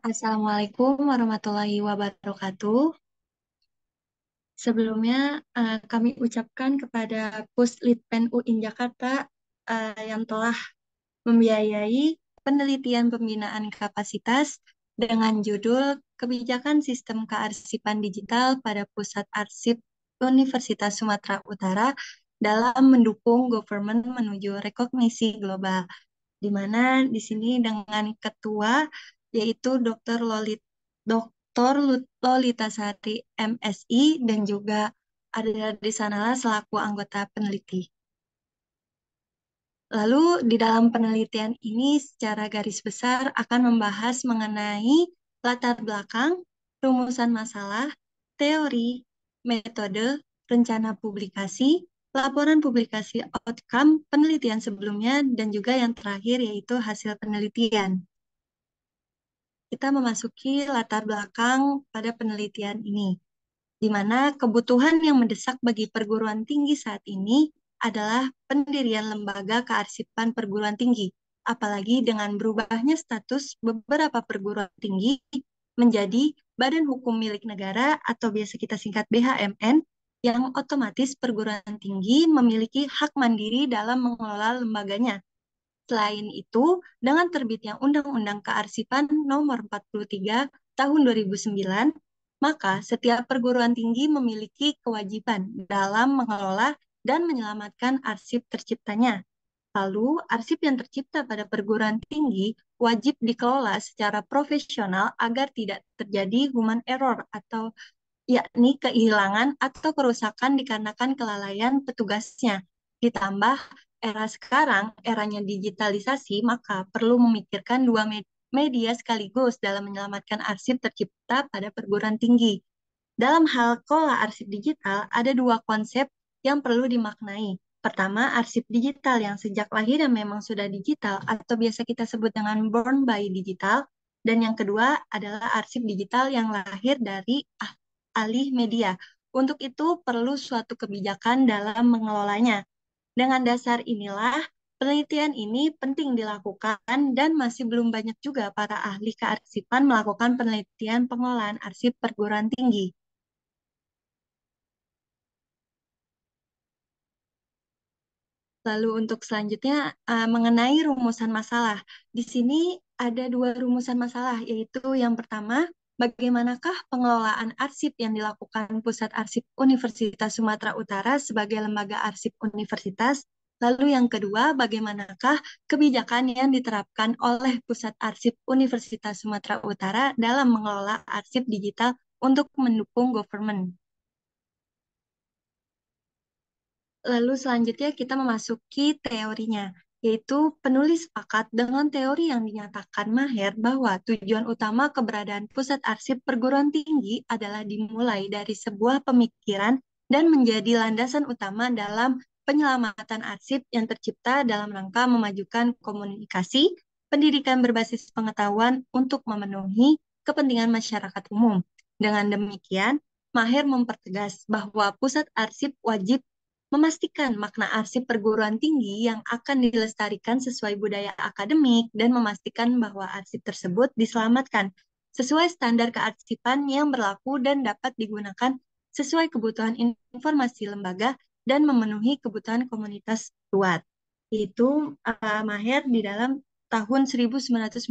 Assalamualaikum warahmatullahi wabarakatuh. Sebelumnya kami ucapkan kepada Puslitpen UIN Jakarta yang telah membiayai penelitian pembinaan kapasitas dengan judul Kebijakan Sistem Kearsipan Digital pada Pusat Arsip Universitas Sumatera Utara dalam mendukung government menuju rekognisi global, di mana di sini dengan ketua yaitu Dr. Lolita Sari MSI dan juga ada di sanalah selaku anggota peneliti. Lalu di dalam penelitian ini secara garis besar akan membahas mengenai latar belakang, rumusan masalah, teori, metode, rencana publikasi, laporan publikasi outcome penelitian sebelumnya, dan juga yang terakhir yaitu hasil penelitian. Kita memasuki latar belakang pada penelitian ini, di mana kebutuhan yang mendesak bagi perguruan tinggi saat ini adalah pendirian lembaga kearsipan perguruan tinggi, apalagi dengan berubahnya status beberapa perguruan tinggi menjadi badan hukum milik negara atau biasa kita singkat BHMN, yang otomatis perguruan tinggi memiliki hak mandiri dalam mengelola lembaganya. Selain itu, dengan terbitnya Undang-Undang Kearsipan Nomor 43 Tahun 2009, maka setiap perguruan tinggi memiliki kewajiban dalam mengelola dan menyelamatkan arsip terciptanya. Lalu, arsip yang tercipta pada perguruan tinggi wajib dikelola secara profesional agar tidak terjadi human error atau yakni kehilangan atau kerusakan dikarenakan kelalaian petugasnya. Ditambah era sekarang, eranya digitalisasi, maka perlu memikirkan dua media sekaligus dalam menyelamatkan arsip tercipta pada perguruan tinggi. Dalam hal kelola arsip digital, ada dua konsep yang perlu dimaknai. Pertama, arsip digital yang sejak lahir yang memang sudah digital atau biasa kita sebut dengan born by digital. Dan yang kedua adalah arsip digital yang lahir dari alih media. Untuk itu perlu suatu kebijakan dalam mengelolanya. Dengan dasar inilah penelitian ini penting dilakukan dan masih belum banyak juga para ahli kearsipan melakukan penelitian pengelolaan arsip perguruan tinggi. Lalu untuk selanjutnya mengenai rumusan masalah. Di sini ada dua rumusan masalah, yaitu yang pertama, bagaimanakah pengelolaan arsip yang dilakukan Pusat Arsip Universitas Sumatera Utara sebagai lembaga arsip universitas. Lalu yang kedua, bagaimanakah kebijakan yang diterapkan oleh Pusat Arsip Universitas Sumatera Utara dalam mengelola arsip digital untuk mendukung government. Lalu selanjutnya kita memasuki teorinya, yaitu penulis sepakat dengan teori yang dinyatakan Maher bahwa tujuan utama keberadaan pusat arsip perguruan tinggi adalah dimulai dari sebuah pemikiran dan menjadi landasan utama dalam penyelamatan arsip yang tercipta dalam rangka memajukan komunikasi, pendidikan berbasis pengetahuan untuk memenuhi kepentingan masyarakat umum. Dengan demikian, Maher mempertegas bahwa pusat arsip wajib memastikan makna arsip perguruan tinggi yang akan dilestarikan sesuai budaya akademik dan memastikan bahwa arsip tersebut diselamatkan sesuai standar kearsipan yang berlaku dan dapat digunakan sesuai kebutuhan informasi lembaga dan memenuhi kebutuhan komunitas luas. Itu Maher di dalam tahun 1992.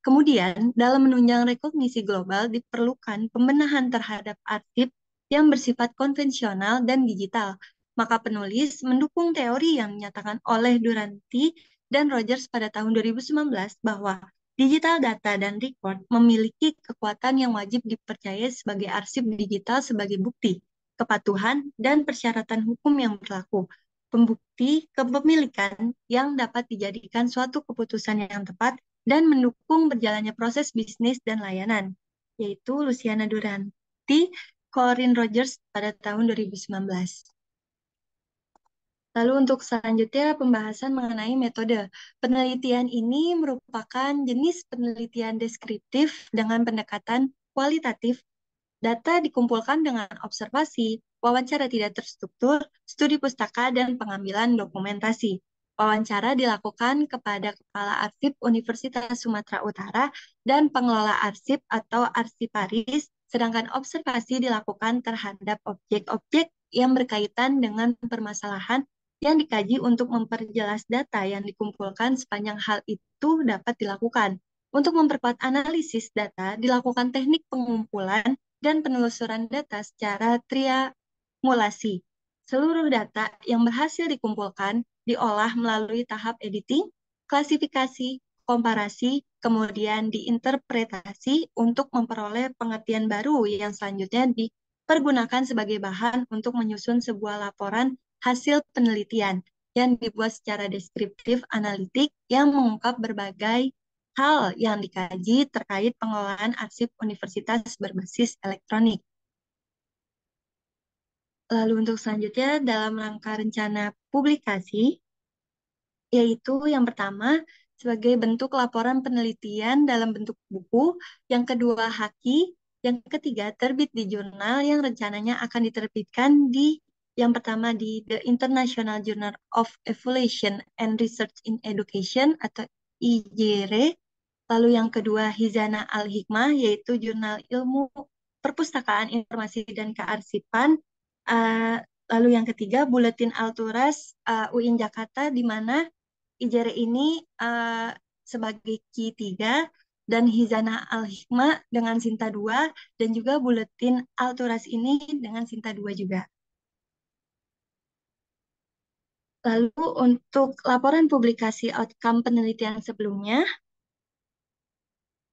Kemudian, dalam menunjang rekognisi global diperlukan pembenahan terhadap arsip yang bersifat konvensional dan digital. Maka penulis mendukung teori yang dinyatakan oleh Duranti dan Rogers pada tahun 2019 bahwa digital data dan record memiliki kekuatan yang wajib dipercaya sebagai arsip digital sebagai bukti, kepatuhan, dan persyaratan hukum yang berlaku. Pembukti kepemilikan yang dapat dijadikan suatu keputusan yang tepat dan mendukung berjalannya proses bisnis dan layanan, yaitu Luciana Duranti, Corinne Rogers pada tahun 2019. Lalu untuk selanjutnya pembahasan mengenai metode. Penelitian ini merupakan jenis penelitian deskriptif dengan pendekatan kualitatif. Data dikumpulkan dengan observasi, wawancara tidak terstruktur, studi pustaka, dan pengambilan dokumentasi. Wawancara dilakukan kepada Kepala Arsip Universitas Sumatera Utara dan pengelola arsip atau arsiparis, sedangkan observasi dilakukan terhadap objek-objek yang berkaitan dengan permasalahan yang dikaji untuk memperjelas data yang dikumpulkan sepanjang hal itu dapat dilakukan. Untuk memperkuat analisis data, dilakukan teknik pengumpulan dan penelusuran data secara triangulasi. Seluruh data yang berhasil dikumpulkan diolah melalui tahap editing, klasifikasi, komparasi, kemudian diinterpretasi untuk memperoleh pengertian baru yang selanjutnya dipergunakan sebagai bahan untuk menyusun sebuah laporan hasil penelitian yang dibuat secara deskriptif analitik yang mengungkap berbagai hal yang dikaji terkait pengelolaan arsip universitas berbasis elektronik. Lalu untuk selanjutnya dalam rangka rencana publikasi, yaitu yang pertama sebagai bentuk laporan penelitian dalam bentuk buku, yang kedua haki, yang ketiga terbit di jurnal yang rencananya akan diterbitkan di yang pertama di The International Journal of Evaluation and Research in Education atau IJRE, lalu yang kedua Hizana Al-Hikmah yaitu jurnal ilmu perpustakaan informasi dan kearsipan, uh, lalu yang ketiga Buletin Alturas UIN Jakarta di mana IJR ini sebagai Ki 3 dan Hizana Al-Hikmah dengan Sinta 2 dan juga Buletin Alturas ini dengan Sinta 2 juga. Lalu untuk laporan publikasi outcome penelitian sebelumnya,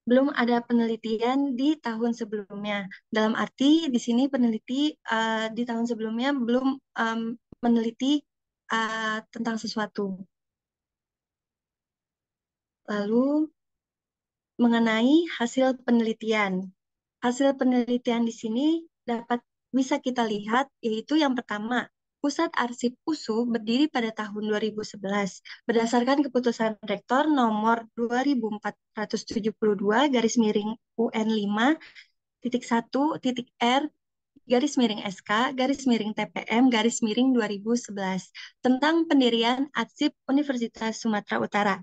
belum ada penelitian di tahun sebelumnya. Dalam arti di sini peneliti di tahun sebelumnya belum meneliti tentang sesuatu. Lalu mengenai hasil penelitian. Hasil penelitian di sini dapat bisa kita lihat yaitu yang pertama, Pusat Arsip USU berdiri pada tahun 2011 berdasarkan keputusan Rektor nomor 2472 garis miring UN 5.1.R garis miring SK garis miring TPM garis miring 2011 tentang pendirian Arsip Universitas Sumatera Utara.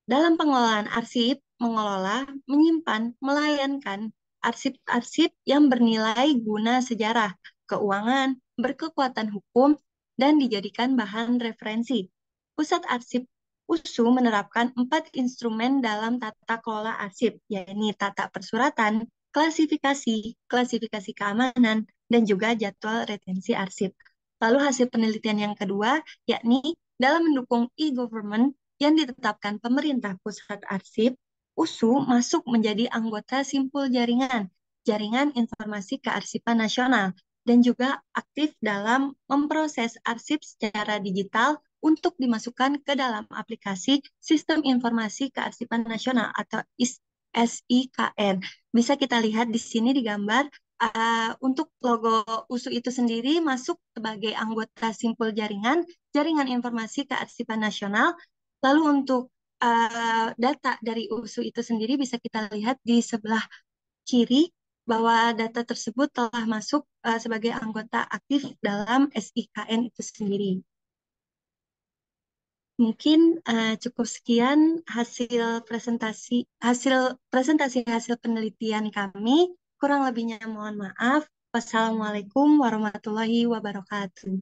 Dalam pengelolaan arsip, mengelola, menyimpan, melayankan arsip-arsip yang bernilai guna sejarah, keuangan, berkekuatan hukum, dan dijadikan bahan referensi. Pusat Arsip USU menerapkan 4 instrumen dalam tata kelola arsip, yakni tata persuratan, klasifikasi, klasifikasi keamanan, dan juga jadwal retensi arsip. Lalu hasil penelitian yang kedua, yakni dalam mendukung e-government yang ditetapkan pemerintah pusat arsip, USU masuk menjadi anggota simpul jaringan, Jaringan Informasi Kearsipan Nasional, dan juga aktif dalam memproses arsip secara digital untuk dimasukkan ke dalam aplikasi Sistem Informasi Kearsipan Nasional atau SIKN. Bisa kita lihat di sini di gambar, untuk logo USU itu sendiri masuk sebagai anggota simpul jaringan, Jaringan Informasi Kearsipan Nasional. Lalu untuk data dari USU itu sendiri bisa kita lihat di sebelah kiri bahwa data tersebut telah masuk sebagai anggota aktif dalam SIKN itu sendiri. Mungkin cukup sekian presentasi hasil penelitian kami. Kurang lebihnya mohon maaf. Wassalamualaikum warahmatullahi wabarakatuh.